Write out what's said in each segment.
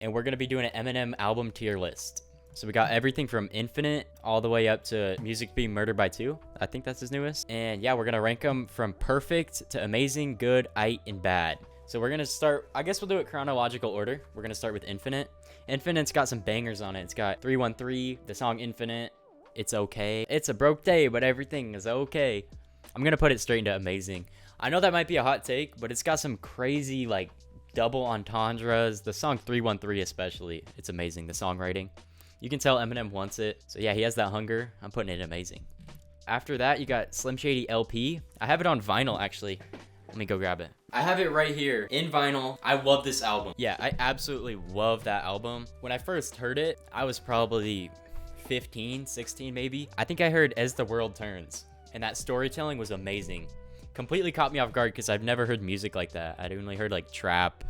and we're going to be doing an Eminem album tier list. So we got everything from Infinite all the way up to Music Being Murdered by Two. I think that's his newest. And yeah, we're going to rank them from perfect to amazing, good, aight, and bad. So we're going to start, I guess we'll do it chronological order. We're going to start with Infinite. Infinite's got some bangers on it. It's got 313, the song Infinite, It's Okay. It's a broke day, but everything is okay. I'm going to put it straight into amazing. I know that might be a hot take, but it's got some crazy, like, double entendres. The song 313 especially, it's amazing, the songwriting. You can tell Eminem wants it. So yeah, he has that hunger. I'm putting it amazing. After that, you got Slim Shady LP. I have it on vinyl, actually. Let me go grab it. I have it right here in vinyl. I love this album. Yeah, I absolutely love that album. When I first heard it, I was probably 15, 16 maybe. I think I heard As the World Turns, and that storytelling was amazing. Completely caught me off guard because I've never heard music like that. I'd only heard like trap.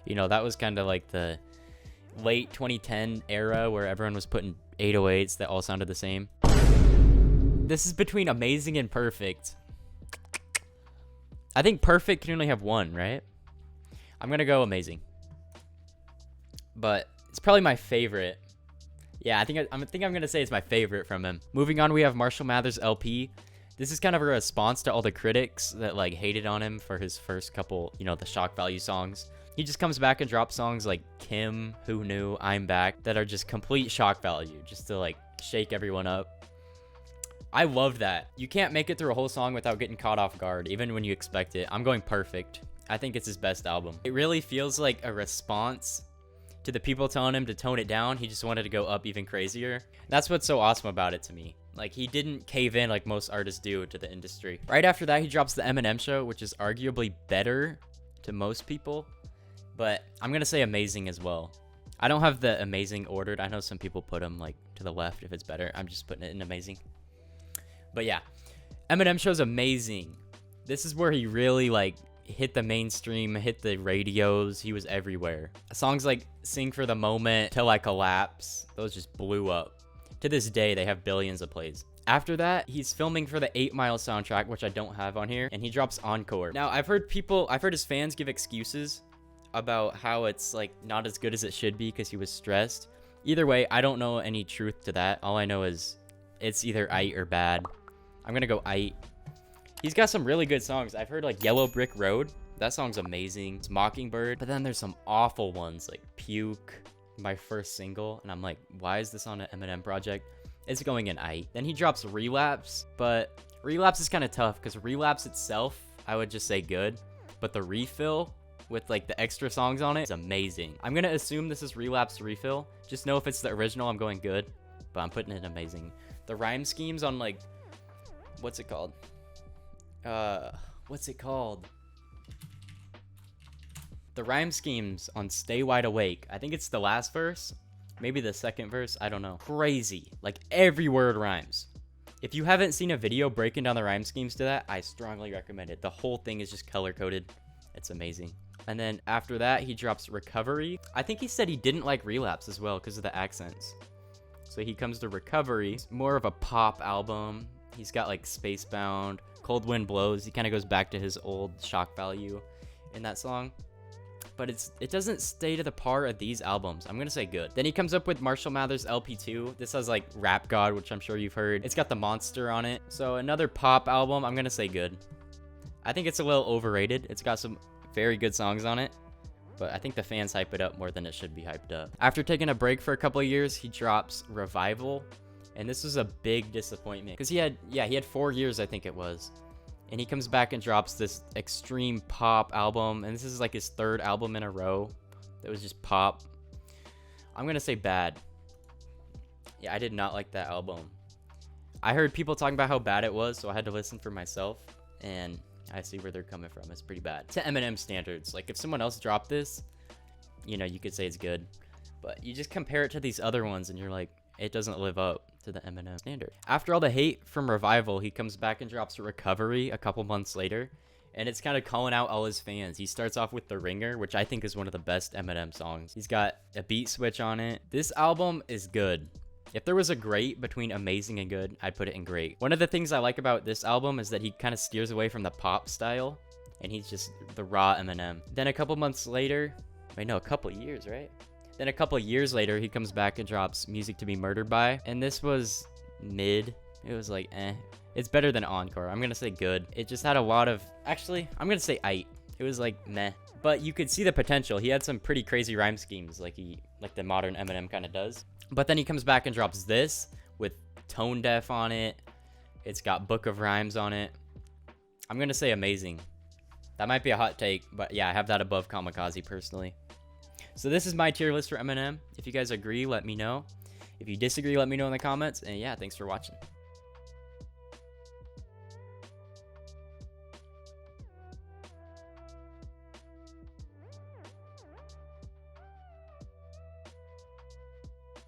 You know, that was kind of like the late 2010 era where everyone was putting 808s that all sounded the same. This is between amazing and perfect. I think perfect can only have one, right? I'm gonna go amazing, but it's probably my favorite. Yeah, I think I'm gonna say it's my favorite from him. Moving on, we have Marshall Mathers LP. This is kind of a response to all the critics that like hated on him for his first couple, you know, the shock value songs. He just comes back and drops songs like Kim, Who Knew, I'm Back that are just complete shock value, just to like shake everyone up. I loved that. You can't make it through a whole song without getting caught off guard, even when you expect it. I'm going perfect. I think it's his best album. It really feels like a response to the people telling him to tone it down. He just wanted to go up even crazier. That's what's so awesome about it to me. Like, he didn't cave in like most artists do to the industry. Right after that, he drops the Eminem Show, which is arguably better to most people. But I'm going to say amazing as well. I don't have the amazing ordered. I know some people put them like to the left if it's better. I'm just putting it in amazing. But yeah, Eminem Show's amazing. This is where he really like hit the mainstream, hit the radios. He was everywhere. Songs like Sing for the Moment, Till I Collapse, those just blew up. To this day, they have billions of plays. After that, he's filming for the 8 Mile soundtrack, which I don't have on here, and he drops Encore. Now, I've heard his fans give excuses about how it's like not as good as it should be because he was stressed. Either way, I don't know any truth to that. All I know is it's either aight or bad. I'm gonna go aight. He's got some really good songs. I've heard like Yellow Brick Road. That song's amazing. It's Mockingbird. But then there's some awful ones like Puke, my first single. And I'm like, why is this on an Eminem project? It's going in aight. Then he drops Relapse. But Relapse is kind of tough because Relapse itself, I would just say good. But the refill with like the extra songs on it is amazing. I'm gonna assume this is Relapse refill. Just know if it's the original, I'm going good. But I'm putting it amazing. The rhyme schemes on like, what's it called? The rhyme schemes on Stay Wide Awake. I think it's the last verse, maybe the second verse, I don't know. Crazy. Like every word rhymes. If you haven't seen a video breaking down the rhyme schemes to that, I strongly recommend it. The whole thing is just color coded. It's amazing. And then after that, he drops Recovery. I think he said he didn't like Relapse as well because of the accents. So he comes to Recovery. It's more of a pop album. He's got like Spacebound, Cold Wind Blows. He kind of goes back to his old shock value in that song. But it doesn't stay to the par of these albums. I'm going to say good. Then he comes up with Marshall Mathers LP2. This has like Rap God, which I'm sure you've heard. It's got The Monster on it. So another pop album. I'm going to say good. I think it's a little overrated. It's got some very good songs on it, but I think the fans hype it up more than it should be hyped up. After taking a break for a couple of years, he drops Revival, and this was a big disappointment because he had 4 years, I think it was, and he comes back and drops this extreme pop album, and this is like his third album in a row that was just pop. I'm gonna say bad. Yeah, I did not like that album. I heard people talking about how bad it was, so I had to listen for myself, and I see where they're coming from. It's pretty bad. To Eminem standards, like if someone else dropped this, you know, you could say it's good, but you just compare it to these other ones and you're like, it doesn't live up to the Eminem standard. After all the hate from Revival, he comes back and drops Recovery a couple months later, and it's kind of calling out all his fans. He starts off with The Ringer, which I think is one of the best Eminem songs. He's got a beat switch on it. This album is good. If there was a great between amazing and good, I'd put it in great. One of the things I like about this album is that he kind of steers away from the pop style, and he's just the raw Eminem. Then a couple months later, wait, no, a couple years, right? Then a couple years later, he comes back and drops Music to Be Murdered By. And this was mid. It was like, eh. It's better than Encore. I'm gonna say good. It just had a lot of... Actually, I'm gonna say aight. It was like, meh. But you could see the potential. He had some pretty crazy rhyme schemes like the modern Eminem kind of does. But then he comes back and drops this with Tone Deaf on it. It's got Book of Rhymes on it. I'm gonna say amazing. That might be a hot take, but yeah, I have that above Kamikaze personally. So this is my tier list for Eminem. If you guys agree, let me know. If you disagree, let me know in the comments. And yeah, thanks for watching.